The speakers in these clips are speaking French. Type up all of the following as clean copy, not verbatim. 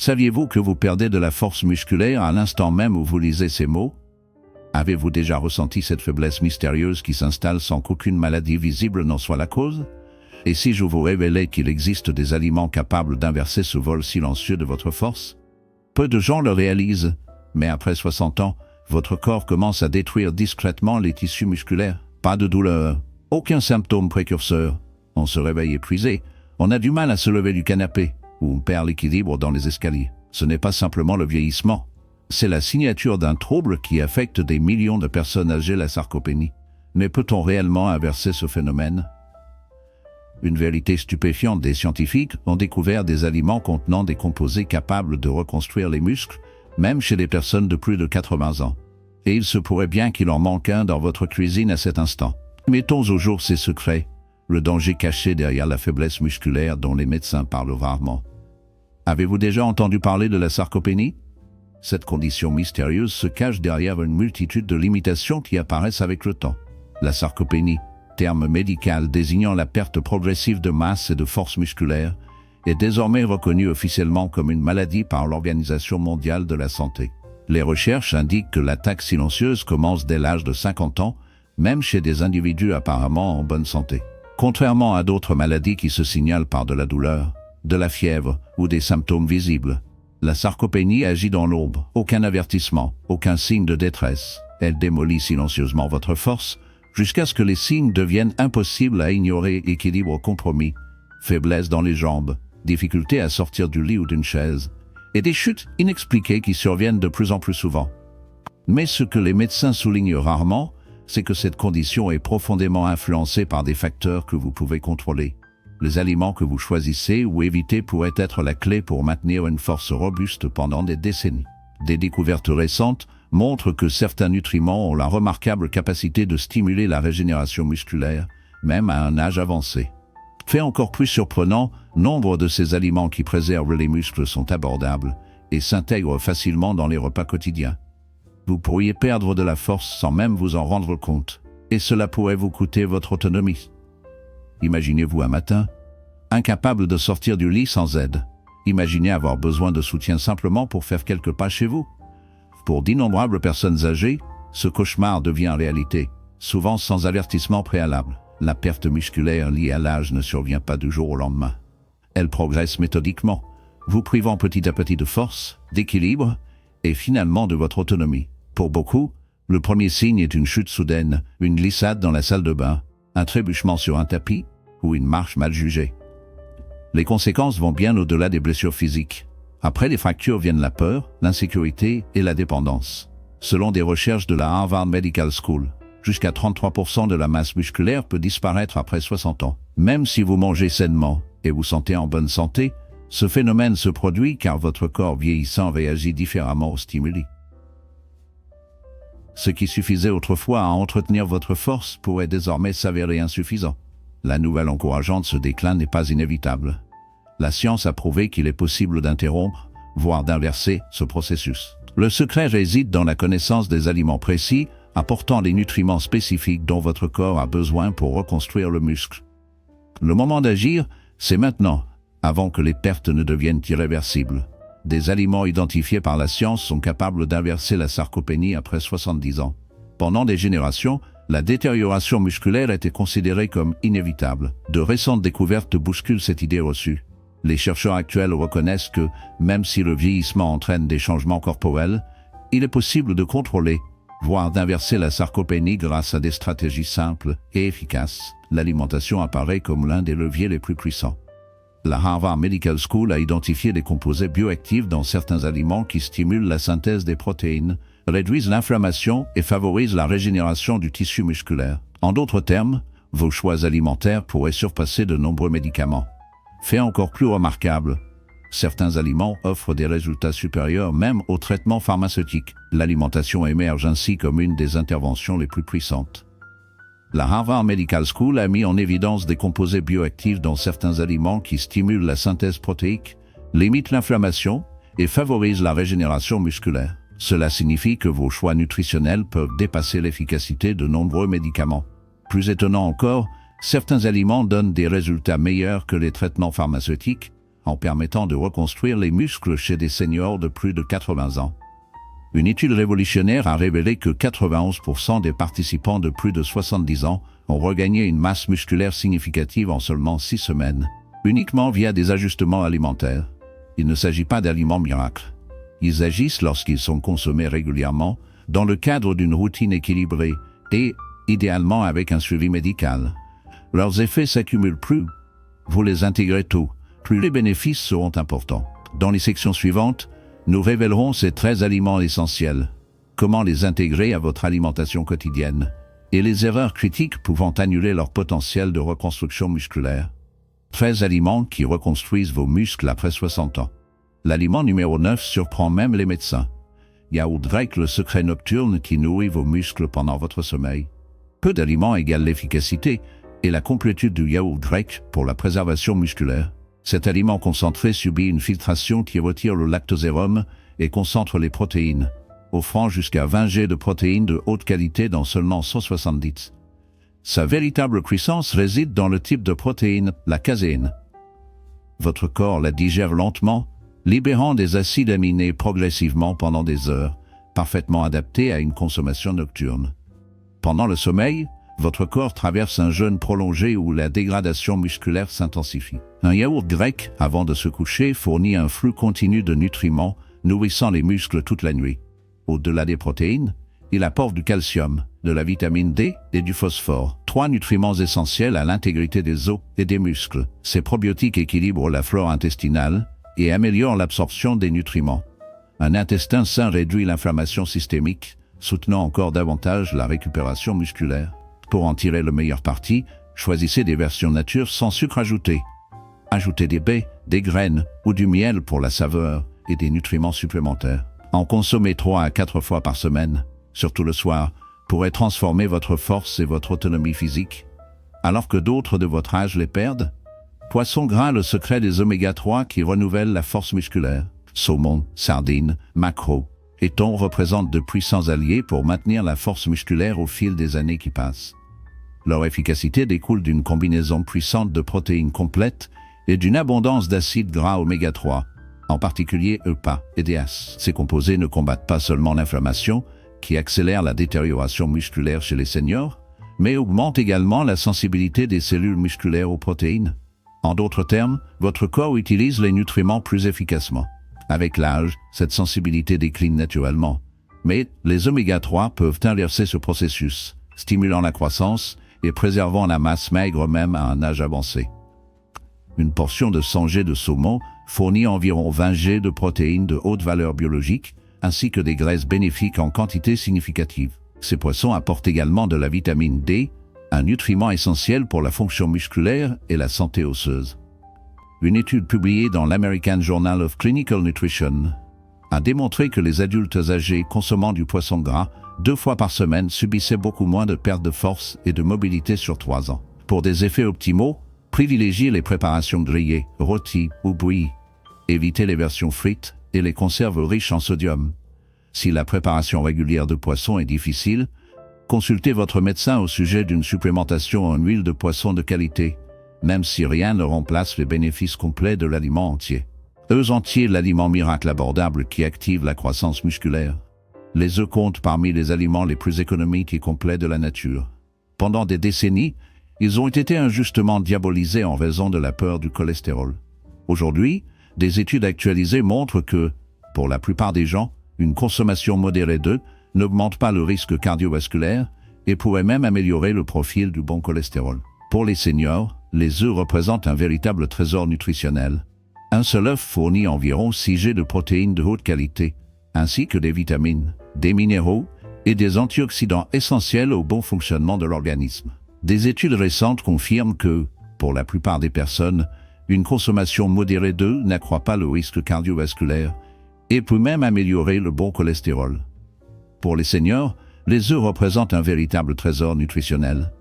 Saviez-vous que vous perdez de la force musculaire à l'instant même où vous lisez ces mots? Avez-vous déjà ressenti cette faiblesse mystérieuse qui s'installe sans qu'aucune maladie visible n'en soit la cause? Et si je vous révélais qu'il existe des aliments capables d'inverser ce vol silencieux de votre force? Peu de gens le réalisent, mais après 60 ans, votre corps commence à détruire discrètement les tissus musculaires. Pas de douleur, aucun symptôme précurseur. On se réveille épuisé, on a du mal à se lever du canapé, ou on perd l'équilibre dans les escaliers. Ce n'est pas simplement le vieillissement, c'est la signature d'un trouble qui affecte des millions de personnes âgées, la sarcopénie. Mais peut-on réellement inverser ce phénomène? Une vérité stupéfiante, des scientifiques ont découvert des aliments contenant des composés capables de reconstruire les muscles, même chez les personnes de plus de 80 ans. Et il se pourrait bien qu'il en manque un dans votre cuisine à cet instant. Mettons au jour ces secrets, le danger caché derrière la faiblesse musculaire dont les médecins parlent rarement. Avez-vous déjà entendu parler de la sarcopénie? Cette condition mystérieuse se cache derrière une multitude de limitations qui apparaissent avec le temps. La sarcopénie, terme médical désignant la perte progressive de masse et de force musculaire, est désormais reconnue officiellement comme une maladie par l'Organisation mondiale de la santé. Les recherches indiquent que l'attaque silencieuse commence dès l'âge de 50 ans, même chez des individus apparemment en bonne santé. Contrairement à d'autres maladies qui se signalent par de la douleur, de la fièvre ou des symptômes visibles, la sarcopénie agit dans l'ombre, aucun avertissement, aucun signe de détresse. Elle démolit silencieusement votre force, jusqu'à ce que les signes deviennent impossibles à ignorer: équilibre compromis, faiblesse dans les jambes, difficulté à sortir du lit ou d'une chaise, et des chutes inexpliquées qui surviennent de plus en plus souvent. Mais ce que les médecins soulignent rarement, c'est que cette condition est profondément influencée par des facteurs que vous pouvez contrôler. Les aliments que vous choisissez ou évitez pourraient être la clé pour maintenir une force robuste pendant des décennies. Des découvertes récentes montrent que certains nutriments ont la remarquable capacité de stimuler la régénération musculaire, même à un âge avancé. Fait encore plus surprenant, nombre de ces aliments qui préservent les muscles sont abordables et s'intègrent facilement dans les repas quotidiens. Vous pourriez perdre de la force sans même vous en rendre compte, et cela pourrait vous coûter votre autonomie. Imaginez-vous un matin, incapable de sortir du lit sans aide. Imaginez avoir besoin de soutien simplement pour faire quelques pas chez vous. Pour d'innombrables personnes âgées, ce cauchemar devient réalité, souvent sans avertissement préalable. La perte musculaire liée à l'âge ne survient pas du jour au lendemain. Elle progresse méthodiquement, vous privant petit à petit de force, d'équilibre et finalement de votre autonomie. Pour beaucoup, le premier signe est une chute soudaine, une glissade dans la salle de bain, un trébuchement sur un tapis ou une marche mal jugée. Les conséquences vont bien au-delà des blessures physiques. Après les fractures viennent la peur, l'insécurité et la dépendance. Selon des recherches de la Harvard Medical School, jusqu'à 33% de la masse musculaire peut disparaître après 60 ans. Même si vous mangez sainement et vous sentez en bonne santé, ce phénomène se produit car votre corps vieillissant réagit différemment aux stimuli. Ce qui suffisait autrefois à entretenir votre force pourrait désormais s'avérer insuffisant. La nouvelle encourageante, ce déclin n'est pas inévitable. La science a prouvé qu'il est possible d'interrompre, voire d'inverser, ce processus. Le secret réside dans la connaissance des aliments précis, apportant les nutriments spécifiques dont votre corps a besoin pour reconstruire le muscle. Le moment d'agir, c'est maintenant, avant que les pertes ne deviennent irréversibles. Des aliments identifiés par la science sont capables d'inverser la sarcopénie après 70 ans. Pendant des générations, la détérioration musculaire était considérée comme inévitable. De récentes découvertes bousculent cette idée reçue. Les chercheurs actuels reconnaissent que, même si le vieillissement entraîne des changements corporels, il est possible de contrôler, voire d'inverser la sarcopénie grâce à des stratégies simples et efficaces. L'alimentation apparaît comme l'un des leviers les plus puissants. La Harvard Medical School a identifié des composés bioactifs dans certains aliments qui stimulent la synthèse des protéines, réduisent l'inflammation et favorisent la régénération du tissu musculaire. En d'autres termes, vos choix alimentaires pourraient surpasser de nombreux médicaments. Fait encore plus remarquable, certains aliments offrent des résultats supérieurs même aux traitements pharmaceutiques. L'alimentation émerge ainsi comme une des interventions les plus puissantes. La Harvard Medical School a mis en évidence des composés bioactifs dans certains aliments qui stimulent la synthèse protéique, limitent l'inflammation et favorisent la régénération musculaire. Cela signifie que vos choix nutritionnels peuvent dépasser l'efficacité de nombreux médicaments. Plus étonnant encore, certains aliments donnent des résultats meilleurs que les traitements pharmaceutiques, en permettant de reconstruire les muscles chez des seniors de plus de 80 ans. Une étude révolutionnaire a révélé que 91% des participants de plus de 70 ans ont regagné une masse musculaire significative en seulement 6 semaines, uniquement via des ajustements alimentaires. Il ne s'agit pas d'aliments miracles. Ils agissent lorsqu'ils sont consommés régulièrement, dans le cadre d'une routine équilibrée et, idéalement, avec un suivi médical. Leurs effets s'accumulent plus vous les intégrez tôt, plus les bénéfices seront importants. Dans les sections suivantes, nous révélerons ces 13 aliments essentiels, comment les intégrer à votre alimentation quotidienne, et les erreurs critiques pouvant annuler leur potentiel de reconstruction musculaire. 13 aliments qui reconstruisent vos muscles après 60 ans. L'aliment numéro 9 surprend même les médecins. Yaourt grec, le secret nocturne qui nourrit vos muscles pendant votre sommeil. Peu d'aliments égale l'efficacité et la complétude du yaourt grec pour la préservation musculaire. Cet aliment concentré subit une filtration qui retire le lactosérum et concentre les protéines, offrant jusqu'à 20 g de protéines de haute qualité dans seulement 170. Sa véritable puissance réside dans le type de protéine, la caséine. Votre corps la digère lentement, libérant des acides aminés progressivement pendant des heures, parfaitement adaptés à une consommation nocturne. Pendant le sommeil, votre corps traverse un jeûne prolongé où la dégradation musculaire s'intensifie. Un yaourt grec, avant de se coucher, fournit un flux continu de nutriments, nourrissant les muscles toute la nuit. Au-delà des protéines, il apporte du calcium, de la vitamine D et du phosphore, 3 nutriments essentiels à l'intégrité des os et des muscles. Ces probiotiques équilibrent la flore intestinale et améliorent l'absorption des nutriments. Un intestin sain réduit l'inflammation systémique, soutenant encore davantage la récupération musculaire. Pour en tirer le meilleur parti, choisissez des versions nature sans sucre ajouté. Ajoutez des baies, des graines ou du miel pour la saveur et des nutriments supplémentaires. En consommer 3 à 4 fois par semaine, surtout le soir, pourrait transformer votre force et votre autonomie physique, alors que d'autres de votre âge les perdent. Poisson gras, le secret des oméga 3 qui renouvellent la force musculaire. Saumon, sardines, maquereaux et thon représentent de puissants alliés pour maintenir la force musculaire au fil des années qui passent. Leur efficacité découle d'une combinaison puissante de protéines complètes et d'une abondance d'acides gras oméga 3, en particulier EPA et DHA. Ces composés ne combattent pas seulement l'inflammation, qui accélère la détérioration musculaire chez les seniors, mais augmentent également la sensibilité des cellules musculaires aux protéines. En d'autres termes, votre corps utilise les nutriments plus efficacement. Avec l'âge, cette sensibilité décline naturellement. Mais les oméga 3 peuvent inverser ce processus, stimulant la croissance et préservant la masse maigre même à un âge avancé. Une portion de 100 g de saumon fournit environ 20 g de protéines de haute valeur biologique, ainsi que des graisses bénéfiques en quantité significative. Ces poissons apportent également de la vitamine D, un nutriment essentiel pour la fonction musculaire et la santé osseuse. Une étude publiée dans l'American Journal of Clinical Nutrition a démontré que les adultes âgés consommant du poisson gras 2 fois par semaine subissaient beaucoup moins de perte de force et de mobilité sur 3 ans. Pour des effets optimaux, privilégiez les préparations grillées, rôties ou bouillies. Évitez les versions frites et les conserves riches en sodium. Si la préparation régulière de poisson est difficile, consultez votre médecin au sujet d'une supplémentation en huile de poisson de qualité, même si rien ne remplace les bénéfices complets de l'aliment entier. Œufs entiers, l'aliment miracle abordable qui active la croissance musculaire. Les œufs comptent parmi les aliments les plus économiques et complets de la nature. Pendant des décennies, ils ont été injustement diabolisés en raison de la peur du cholestérol. Aujourd'hui, des études actualisées montrent que, pour la plupart des gens, une consommation modérée d'œufs n'augmente pas le risque cardiovasculaire et pourrait même améliorer le profil du bon cholestérol. Pour les seniors, les œufs représentent un véritable trésor nutritionnel. Un seul œuf fournit environ 6 g de protéines de haute qualité, ainsi que des vitamines, des minéraux et des antioxydants essentiels au bon fonctionnement de l'organisme. Des études récentes confirment que, pour la plupart des personnes, une consommation modérée d'œufs n'accroît pas le risque cardiovasculaire et peut même améliorer le bon cholestérol. Pour les seniors, les œufs représentent un véritable trésor nutritionnel.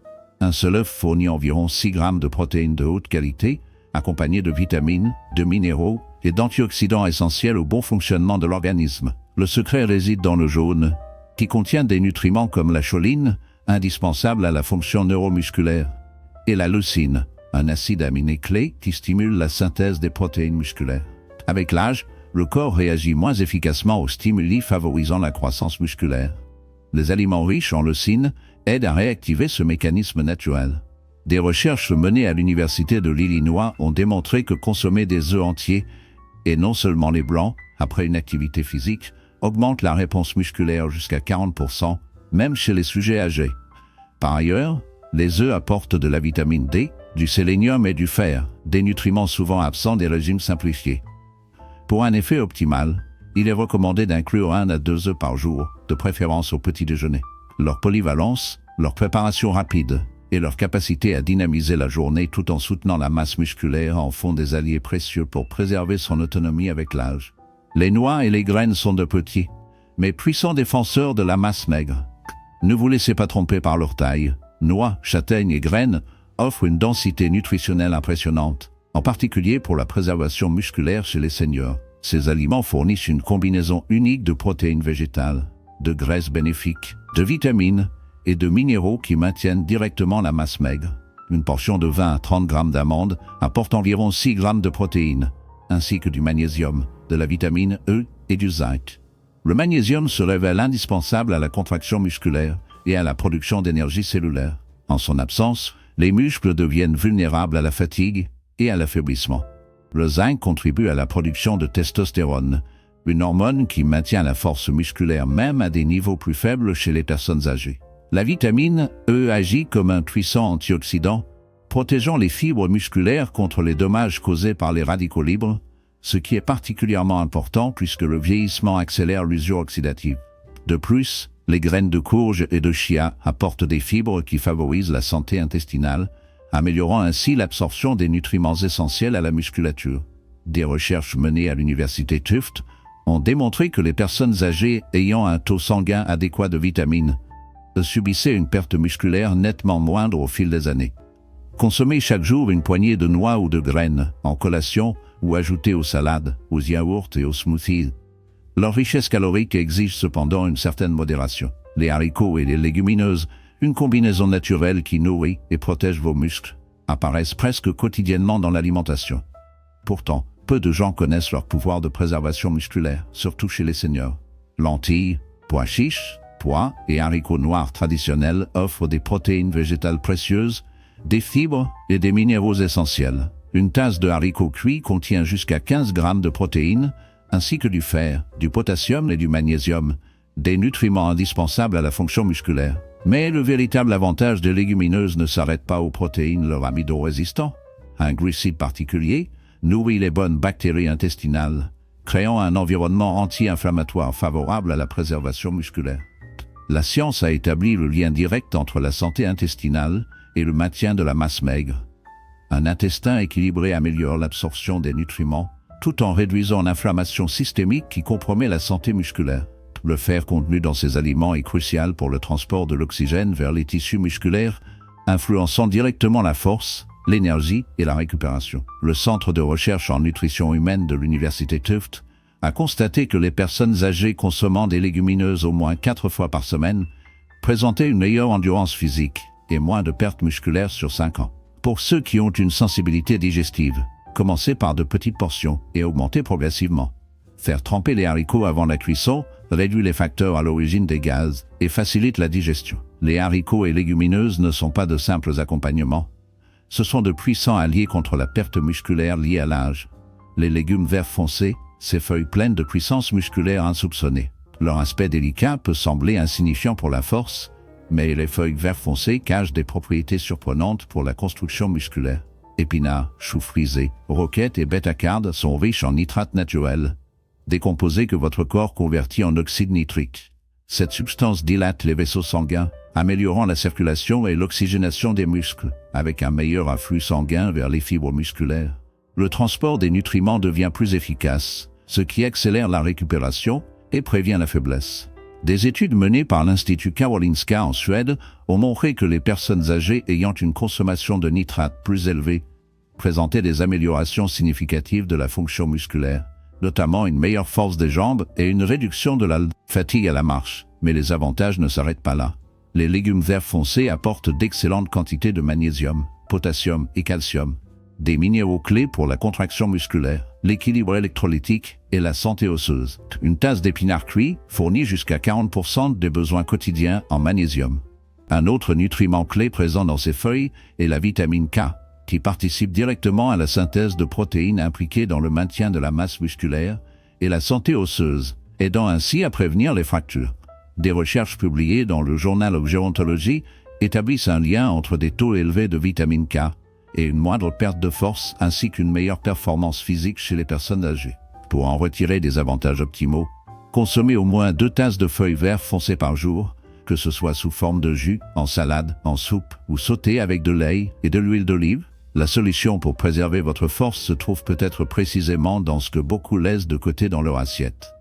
Un seul œuf fournit environ 6 grammes de protéines de haute qualité, accompagnées de vitamines, de minéraux et d'antioxydants essentiels au bon fonctionnement de l'organisme. Le secret réside dans le jaune, qui contient des nutriments comme la choline, indispensable à la fonction neuromusculaire, et la leucine, un acide aminé clé qui stimule la synthèse des protéines musculaires. Avec l'âge, le corps réagit moins efficacement aux stimuli favorisant la croissance musculaire. Les aliments riches en leucine aident à réactiver ce mécanisme naturel. Des recherches menées à l'Université de l'Illinois ont démontré que consommer des œufs entiers, et non seulement les blancs, après une activité physique, augmente la réponse musculaire jusqu'à 40%, même chez les sujets âgés. Par ailleurs, les œufs apportent de la vitamine D, du sélénium et du fer, des nutriments souvent absents des régimes simplifiés. Pour un effet optimal, il est recommandé d'inclure 1 à 2 œufs par jour, de préférence au petit déjeuner. Leur polyvalence, leur préparation rapide et leur capacité à dynamiser la journée tout en soutenant la masse musculaire en font des alliés précieux pour préserver son autonomie avec l'âge. Les noix et les graines sont de petits, mais puissants défenseurs de la masse maigre. Ne vous laissez pas tromper par leur taille. Noix, châtaignes et graines offrent une densité nutritionnelle impressionnante, en particulier pour la préservation musculaire chez les seniors. Ces aliments fournissent une combinaison unique de protéines végétales, de graisses bénéfiques, de vitamines et de minéraux qui maintiennent directement la masse maigre. Une portion de 20 à 30 grammes d'amandes apporte environ 6 grammes de protéines, ainsi que du magnésium, de la vitamine E et du zinc. Le magnésium se révèle indispensable à la contraction musculaire et à la production d'énergie cellulaire. En son absence, les muscles deviennent vulnérables à la fatigue et à l'affaiblissement. Le zinc contribue à la production de testostérone, une hormone qui maintient la force musculaire même à des niveaux plus faibles chez les personnes âgées. La vitamine E agit comme un puissant antioxydant, protégeant les fibres musculaires contre les dommages causés par les radicaux libres, ce qui est particulièrement important puisque le vieillissement accélère l'usure oxydative. De plus, les graines de courge et de chia apportent des fibres qui favorisent la santé intestinale, améliorant ainsi l'absorption des nutriments essentiels à la musculature. Des recherches menées à l'université Tufts ont démontré que les personnes âgées ayant un taux sanguin adéquat de vitamines subissaient une perte musculaire nettement moindre au fil des années. Consommer chaque jour une poignée de noix ou de graines en collation ou ajouter aux salades, aux yaourts et aux smoothies. Leur richesse calorique exige cependant une certaine modération. Les haricots et les légumineuses, une combinaison naturelle qui nourrit et protège vos muscles, apparaissent presque quotidiennement dans l'alimentation. Pourtant, peu de gens connaissent leur pouvoir de préservation musculaire, surtout chez les seniors. Lentilles, pois chiches, pois et haricots noirs traditionnels offrent des protéines végétales précieuses, des fibres et des minéraux essentiels. Une tasse de haricots cuits contient jusqu'à 15 grammes de protéines, ainsi que du fer, du potassium et du magnésium, des nutriments indispensables à la fonction musculaire. Mais le véritable avantage des légumineuses ne s'arrête pas aux protéines leur amido-résistants. Un glucide particulier nourrit les bonnes bactéries intestinales, créant un environnement anti-inflammatoire favorable à la préservation musculaire. La science a établi le lien direct entre la santé intestinale et le maintien de la masse maigre. Un intestin équilibré améliore l'absorption des nutriments, tout en réduisant l'inflammation systémique qui compromet la santé musculaire. Le fer contenu dans ces aliments est crucial pour le transport de l'oxygène vers les tissus musculaires, influençant directement la force, l'énergie et la récupération. Le Centre de recherche en nutrition humaine de l'Université Tufts a constaté que les personnes âgées consommant des légumineuses au moins 4 fois par semaine présentaient une meilleure endurance physique et moins de pertes musculaires sur 5 ans. Pour ceux qui ont une sensibilité digestive, commencez par de petites portions et augmentez progressivement. Faire tremper les haricots avant la cuisson réduit les facteurs à l'origine des gaz et facilite la digestion. Les haricots et légumineuses ne sont pas de simples accompagnements. Ce sont de puissants alliés contre la perte musculaire liée à l'âge. Les légumes verts foncés, ces feuilles pleines de puissance musculaire insoupçonnée. Leur aspect délicat peut sembler insignifiant pour la force, mais les feuilles vert foncé cachent des propriétés surprenantes pour la construction musculaire. Épinards, choux frisés, roquettes et bêta-cardes sont riches en nitrates naturels, des composés que votre corps convertit en oxyde nitrique. Cette substance dilate les vaisseaux sanguins, améliorant la circulation et l'oxygénation des muscles, avec un meilleur afflux sanguin vers les fibres musculaires. Le transport des nutriments devient plus efficace, ce qui accélère la récupération et prévient la faiblesse. Des études menées par l'Institut Karolinska en Suède ont montré que les personnes âgées ayant une consommation de nitrates plus élevée présentaient des améliorations significatives de la fonction musculaire, notamment une meilleure force des jambes et une réduction de la fatigue à la marche. Mais les avantages ne s'arrêtent pas là. Les légumes verts foncés apportent d'excellentes quantités de magnésium. potassium et calcium, des minéraux clés pour la contraction musculaire, l'équilibre électrolytique et la santé osseuse. Une tasse d'épinards cuits fournit jusqu'à 40% des besoins quotidiens en magnésium. Un autre nutriment clé présent dans ces feuilles est la vitamine K, qui participe directement à la synthèse de protéines impliquées dans le maintien de la masse musculaire et la santé osseuse, aidant ainsi à prévenir les fractures. Des recherches publiées dans le Journal of Gerontology établissent un lien entre des taux élevés de vitamine K et une moindre perte de force ainsi qu'une meilleure performance physique chez les personnes âgées. Pour en retirer des avantages optimaux, consommez au moins 2 tasses de feuilles vert foncé par jour, que ce soit sous forme de jus, en salade, en soupe ou sauté avec de l'ail et de l'huile d'olive. La solution pour préserver votre force se trouve peut-être précisément dans ce que beaucoup laissent de côté dans leur assiette.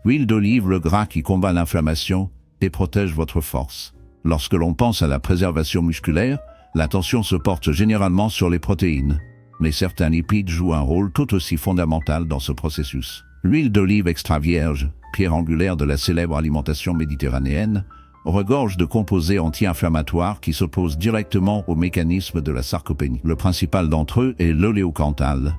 Huile d'olive, le gras qui combat l'inflammation et protège votre force. Lorsque l'on pense à la préservation musculaire, l'attention se porte généralement sur les protéines, mais certains lipides jouent un rôle tout aussi fondamental dans ce processus. L'huile d'olive extra vierge, pierre angulaire de la célèbre alimentation méditerranéenne, regorge de composés anti-inflammatoires qui s'opposent directement au mécanisme de la sarcopénie. Le principal d'entre eux est l'oléocanthal,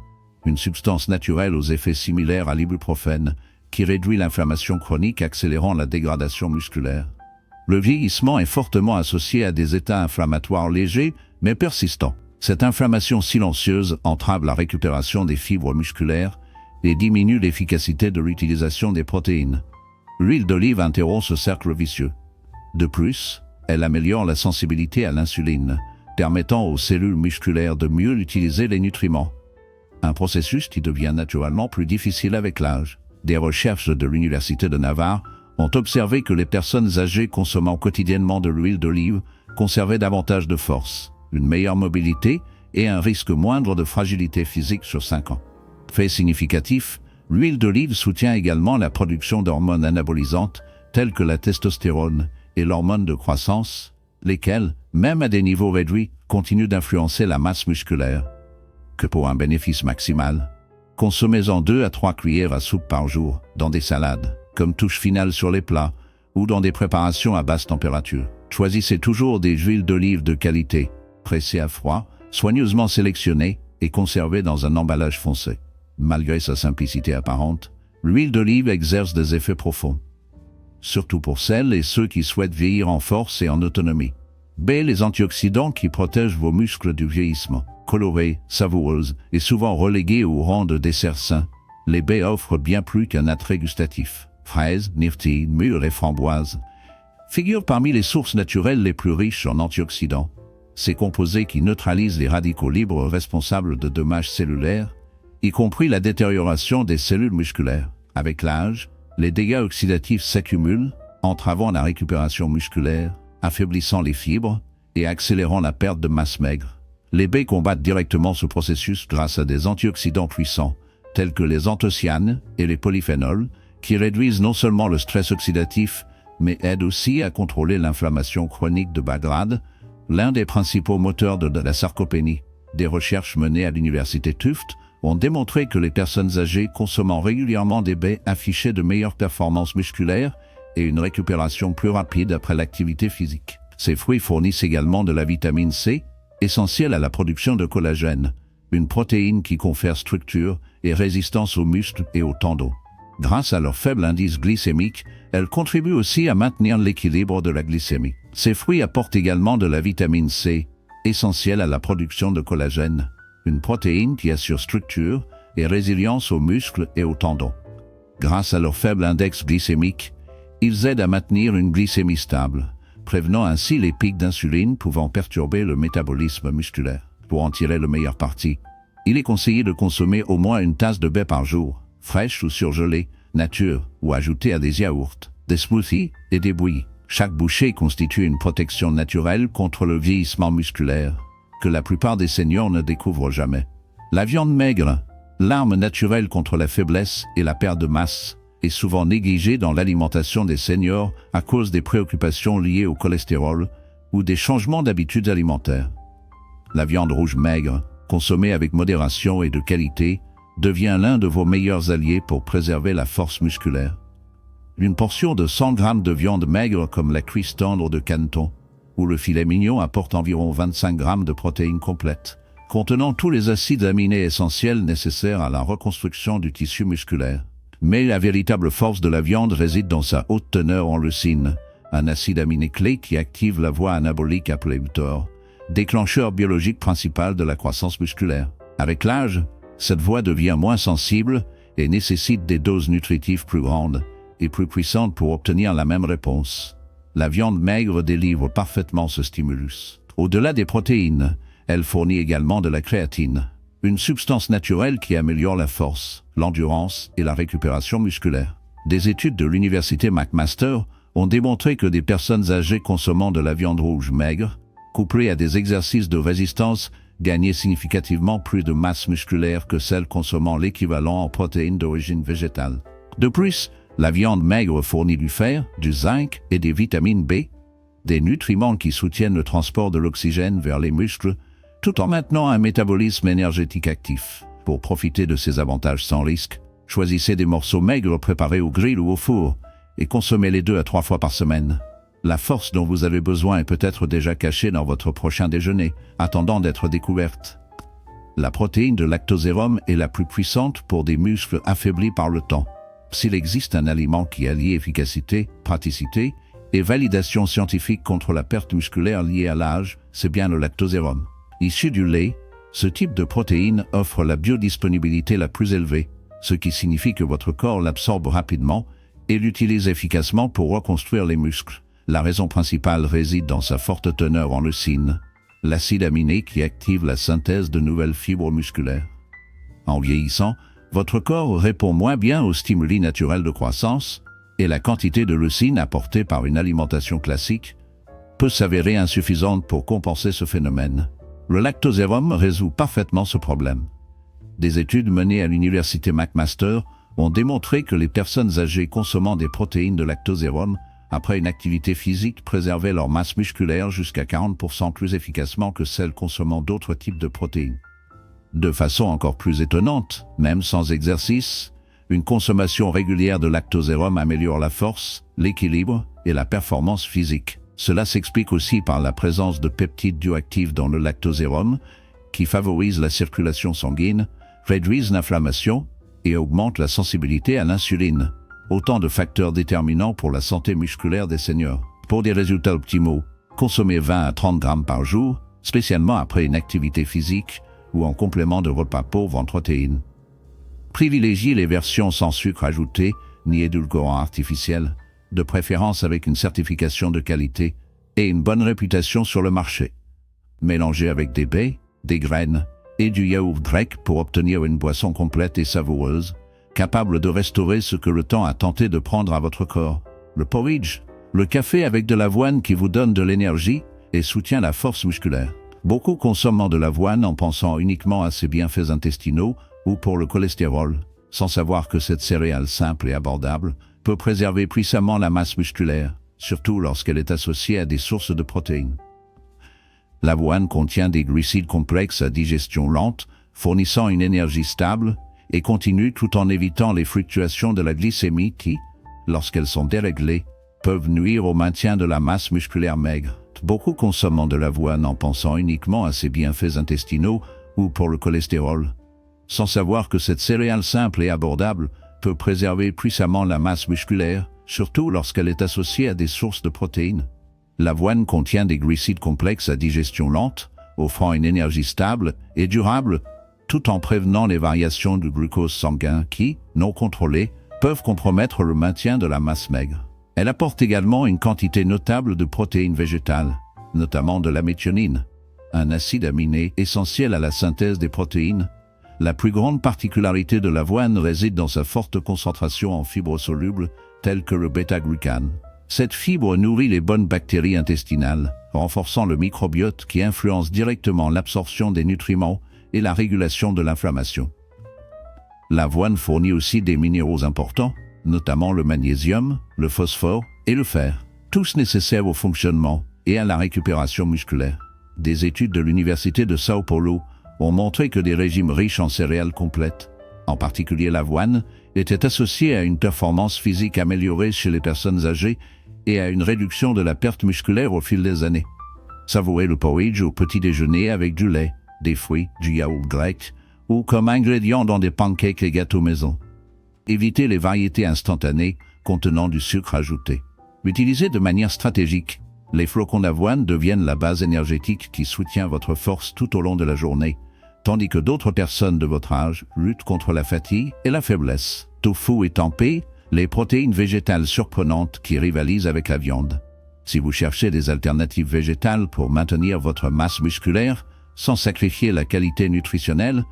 une substance naturelle aux effets similaires à l'ibuprofène, qui réduit l'inflammation chronique accélérant la dégradation musculaire. Le vieillissement est fortement associé à des états inflammatoires légers mais persistants. Cette inflammation silencieuse entrave la récupération des fibres musculaires et diminue l'efficacité de l'utilisation des protéines. L'huile d'olive interrompt ce cercle vicieux. De plus, elle améliore la sensibilité à l'insuline, permettant aux cellules musculaires de mieux utiliser les nutriments. Un processus qui devient naturellement plus difficile avec l'âge. Des recherches de l'Université de Navarre ont observé que les personnes âgées consommant quotidiennement de l'huile d'olive conservaient davantage de force, une meilleure mobilité et un risque moindre de fragilité physique sur 5 ans. Fait significatif, l'huile d'olive soutient également la production d'hormones anabolisantes telles que la testostérone et l'hormone de croissance, lesquelles, même à des niveaux réduits, continuent d'influencer la masse musculaire. Que pour un bénéfice maximal, consommez-en 2 à 3 cuillères à soupe par jour, dans des salades, comme touche finale sur les plats, ou dans des préparations à basse température. Choisissez toujours des huiles d'olive de qualité, pressées à froid, soigneusement sélectionnées et conservées dans un emballage foncé. Malgré sa simplicité apparente, l'huile d'olive exerce des effets profonds, surtout pour celles et ceux qui souhaitent vieillir en force et en autonomie. B. Les antioxydants qui protègent vos muscles du vieillissement. Colorées, savoureuses et souvent reléguées au rang de dessert sain, les baies offrent bien plus qu'un attrait gustatif. Fraises, myrtilles, mûres et framboises figurent parmi les sources naturelles les plus riches en antioxydants. Ces composés qui neutralisent les radicaux libres responsables de dommages cellulaires, y compris la détérioration des cellules musculaires. Avec l'âge, les dégâts oxydatifs s'accumulent, entravant la récupération musculaire, affaiblissant les fibres et accélérant la perte de masse maigre. Les baies combattent directement ce processus grâce à des antioxydants puissants, tels que les anthocyanes et les polyphénols, qui réduisent non seulement le stress oxydatif, mais aident aussi à contrôler l'inflammation chronique de bas grade, l'un des principaux moteurs de la sarcopénie. Des recherches menées à l'université Tufts ont démontré que les personnes âgées consommant régulièrement des baies affichaient de meilleures performances musculaires et une récupération plus rapide après l'activité physique. Ces fruits fournissent également de la vitamine C, essentielle à la production de collagène, une protéine qui confère structure et résistance aux muscles et aux tendons. Grâce à leur faible indice glycémique, elles contribuent aussi à maintenir l'équilibre de la glycémie. Ces fruits apportent également de la vitamine C, essentielle à la production de collagène, une protéine qui assure structure et résilience aux muscles et aux tendons. Grâce à leur faible index glycémique, ils aident à maintenir une glycémie stable, prévenant ainsi les pics d'insuline pouvant perturber le métabolisme musculaire. Pour en tirer le meilleur parti, il est conseillé de consommer au moins une tasse de baie par jour, fraîche ou surgelée, nature ou ajoutée à des yaourts, des smoothies et des bouillies. Chaque bouchée constitue une protection naturelle contre le vieillissement musculaire, que la plupart des seniors ne découvrent jamais. La viande maigre, l'arme naturelle contre la faiblesse et la perte de masse, est souvent négligée dans l'alimentation des seniors à cause des préoccupations liées au cholestérol ou des changements d'habitudes alimentaires. La viande rouge maigre, consommée avec modération et de qualité, devient l'un de vos meilleurs alliés pour préserver la force musculaire. Une portion de 100 g de viande maigre comme la cuisse tendre de Canton où le filet mignon apporte environ 25 grammes de protéines complètes, contenant tous les acides aminés essentiels nécessaires à la reconstruction du tissu musculaire. Mais la véritable force de la viande réside dans sa haute teneur en leucine, un acide aminé clé qui active la voie anabolique appelée mTOR, déclencheur biologique principal de la croissance musculaire. Avec l'âge, cette voie devient moins sensible et nécessite des doses nutritives plus grandes et plus puissantes pour obtenir la même réponse. La viande maigre délivre parfaitement ce stimulus. Au-delà des protéines, elle fournit également de la créatine, une substance naturelle qui améliore la force, l'endurance et la récupération musculaire. Des études de l'université McMaster ont démontré que des personnes âgées consommant de la viande rouge maigre, couplées à des exercices de résistance, gagnaient significativement plus de masse musculaire que celles consommant l'équivalent en protéines d'origine végétale. De plus, la viande maigre fournit du fer, du zinc et des vitamines B, des nutriments qui soutiennent le transport de l'oxygène vers les muscles, tout en maintenant un métabolisme énergétique actif. Pour profiter de ces avantages sans risque, choisissez des morceaux maigres préparés au grill ou au four et consommez-les 2 à 3 fois par semaine. La force dont vous avez besoin est peut-être déjà cachée dans votre prochain déjeuner, attendant d'être découverte. La protéine de lactosérum est la plus puissante pour des muscles affaiblis par le temps. S'il existe un aliment qui allie efficacité, praticité et validation scientifique contre la perte musculaire liée à l'âge, c'est bien le lactosérum. Issu du lait, ce type de protéine offre la biodisponibilité la plus élevée, ce qui signifie que votre corps l'absorbe rapidement et l'utilise efficacement pour reconstruire les muscles. La raison principale réside dans sa forte teneur en leucine, l'acide aminé qui active la synthèse de nouvelles fibres musculaires. En vieillissant, votre corps répond moins bien aux stimuli naturels de croissance et la quantité de leucine apportée par une alimentation classique peut s'avérer insuffisante pour compenser ce phénomène. Le lactosérum résout parfaitement ce problème. Des études menées à l'université McMaster ont démontré que les personnes âgées consommant des protéines de lactosérum après une activité physique préservaient leur masse musculaire jusqu'à 40% plus efficacement que celles consommant d'autres types de protéines. De façon encore plus étonnante, même sans exercice, une consommation régulière de lactosérum améliore la force, l'équilibre et la performance physique. Cela s'explique aussi par la présence de peptides bioactifs dans le lactosérum, qui favorisent la circulation sanguine, réduisent l'inflammation et augmentent la sensibilité à l'insuline. Autant de facteurs déterminants pour la santé musculaire des seniors. Pour des résultats optimaux, consommez 20 à 30 grammes par jour, spécialement après une activité physique ou en complément de repas pauvres en protéines. Privilégiez les versions sans sucre ajouté ni édulcorants artificiels, de préférence avec une certification de qualité et une bonne réputation sur le marché. Mélangez avec des baies, des graines et du yaourt grec pour obtenir une boisson complète et savoureuse, capable de restaurer ce que le temps a tenté de prendre à votre corps. Le porridge, le café avec de l'avoine qui vous donne de l'énergie et soutient la force musculaire. Beaucoup consomment de l'avoine en pensant uniquement à ses bienfaits intestinaux ou pour le cholestérol, sans savoir que cette céréale simple et abordable peut préserver puissamment la masse musculaire, surtout lorsqu'elle est associée à des sources de protéines. L'avoine contient des glucides complexes à digestion lente, fournissant une énergie stable et continue tout en évitant les fluctuations de la glycémie qui, lorsqu'elles sont déréglées, peuvent nuire au maintien de la masse musculaire maigre. Beaucoup consomment de l'avoine en pensant uniquement à ses bienfaits intestinaux ou pour le cholestérol, sans savoir que cette céréale simple et abordable peut préserver puissamment la masse musculaire, surtout lorsqu'elle est associée à des sources de protéines. L'avoine contient des glucides complexes à digestion lente, offrant une énergie stable et durable, tout en prévenant les variations du glucose sanguin qui, non contrôlées, peuvent compromettre le maintien de la masse maigre. Elle apporte également une quantité notable de protéines végétales, notamment de la méthionine, un acide aminé essentiel à la synthèse des protéines. La plus grande particularité de l'avoine réside dans sa forte concentration en fibres solubles, telles que le bêta-glucane. Cette fibre nourrit les bonnes bactéries intestinales, renforçant le microbiote qui influence directement l'absorption des nutriments et la régulation de l'inflammation. L'avoine fournit aussi des minéraux importants, notamment le magnésium, le phosphore et le fer, tous nécessaires au fonctionnement et à la récupération musculaire. Des études de l'Université de São Paulo ont montré que des régimes riches en céréales complètes, en particulier l'avoine, étaient associés à une performance physique améliorée chez les personnes âgées et à une réduction de la perte musculaire au fil des années. Savourez le porridge au petit déjeuner avec du lait, des fruits, du yaourt grec, ou comme ingrédient dans des pancakes et gâteaux maison. Évitez les variétés instantanées contenant du sucre ajouté. Utilisez de manière stratégique. Les flocons d'avoine deviennent la base énergétique qui soutient votre force tout au long de la journée, tandis que d'autres personnes de votre âge luttent contre la fatigue et la faiblesse. Tofu et tempeh, les protéines végétales surprenantes qui rivalisent avec la viande. Si vous cherchez des alternatives végétales pour maintenir votre masse musculaire sans sacrifier la qualité nutritionnelle,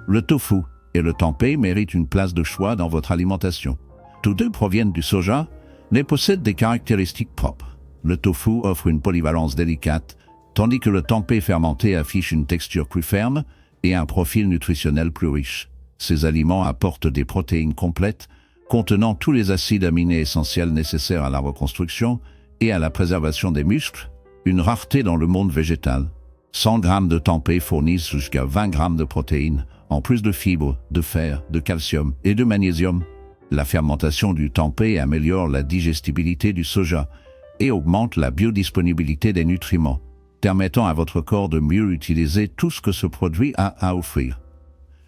le tofu et le tempeh méritent une place de choix dans votre alimentation. Tous deux proviennent du soja, mais possèdent des caractéristiques propres. Le tofu offre une polyvalence délicate, tandis que le tempeh fermenté affiche une texture plus ferme et un profil nutritionnel plus riche. Ces aliments apportent des protéines complètes, contenant tous les acides aminés essentiels nécessaires à la reconstruction et à la préservation des muscles, une rareté dans le monde végétal. 100 g de tempeh fournissent jusqu'à 20 g de protéines, en plus de fibres, de fer, de calcium et de magnésium. La fermentation du tempeh améliore la digestibilité du soja et augmente la biodisponibilité des nutriments, permettant à votre corps de mieux utiliser tout ce que ce produit a à offrir.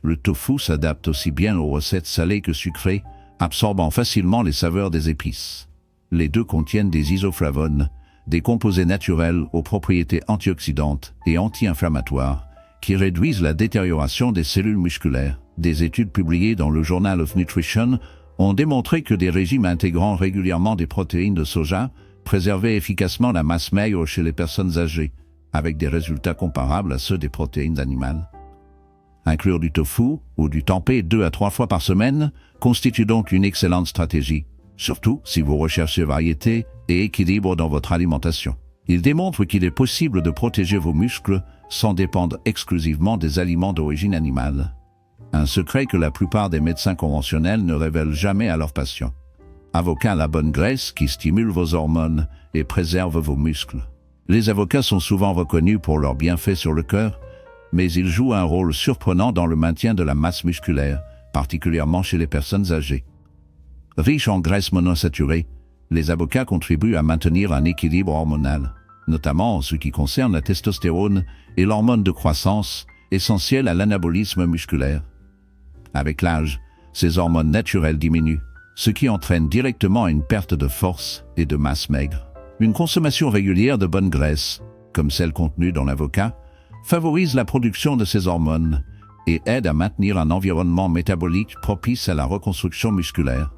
Le tofu s'adapte aussi bien aux recettes salées que sucrées, absorbant facilement les saveurs des épices. Les deux contiennent des isoflavones, des composés naturels aux propriétés antioxydantes et anti-inflammatoires, qui réduisent la détérioration des cellules musculaires. Des études publiées dans le Journal of Nutrition ont démontré que des régimes intégrant régulièrement des protéines de soja préservaient efficacement la masse maigre chez les personnes âgées, avec des résultats comparables à ceux des protéines animales. Inclure du tofu ou du tempeh 2 à 3 fois par semaine constitue donc une excellente stratégie, surtout si vous recherchez variété et équilibre dans votre alimentation. Il démontre qu'il est possible de protéger vos muscles sans dépendre exclusivement des aliments d'origine animale. Un secret que la plupart des médecins conventionnels ne révèlent jamais à leurs patients. Avocat à la bonne graisse qui stimule vos hormones et préserve vos muscles. Les avocats sont souvent reconnus pour leurs bienfaits sur le cœur, mais ils jouent un rôle surprenant dans le maintien de la masse musculaire, particulièrement chez les personnes âgées. Riches en graisses monosaturées, les avocats contribuent à maintenir un équilibre hormonal, notamment en ce qui concerne la testostérone et l'hormone de croissance, essentielle à l'anabolisme musculaire. Avec l'âge, ces hormones naturelles diminuent, ce qui entraîne directement une perte de force et de masse maigre. Une consommation régulière de bonne graisse, comme celle contenue dans l'avocat, favorise la production de ces hormones et aide à maintenir un environnement métabolique propice à la reconstruction musculaire.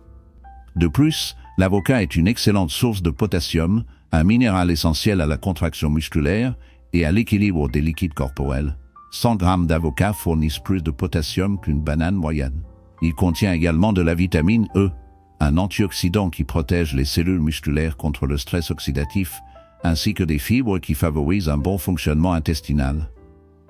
De plus, l'avocat est une excellente source de potassium, un minéral essentiel à la contraction musculaire et à l'équilibre des liquides corporels. 100 g d'avocat fournissent plus de potassium qu'une banane moyenne. Il contient également de la vitamine E, un antioxydant qui protège les cellules musculaires contre le stress oxydatif, ainsi que des fibres qui favorisent un bon fonctionnement intestinal.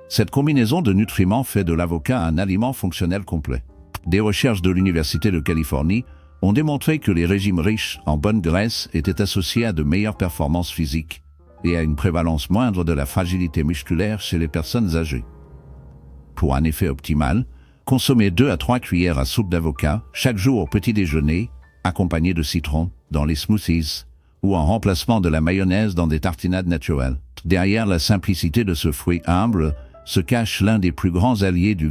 Cette combinaison de nutriments fait de l'avocat un aliment fonctionnel complet. Des recherches de l'Université de Californie ont démontré que les régimes riches en bonne graisse étaient associés à de meilleures performances physiques et à une prévalence moindre de la fragilité musculaire chez les personnes âgées. Pour un effet optimal, consommez 2 à 3 cuillères à soupe d'avocat chaque jour au petit déjeuner, accompagné de citron, dans les smoothies, ou en remplacement de la mayonnaise dans des tartinades naturelles. Derrière la simplicité de ce fruit humble se cache l'un des plus grands alliés du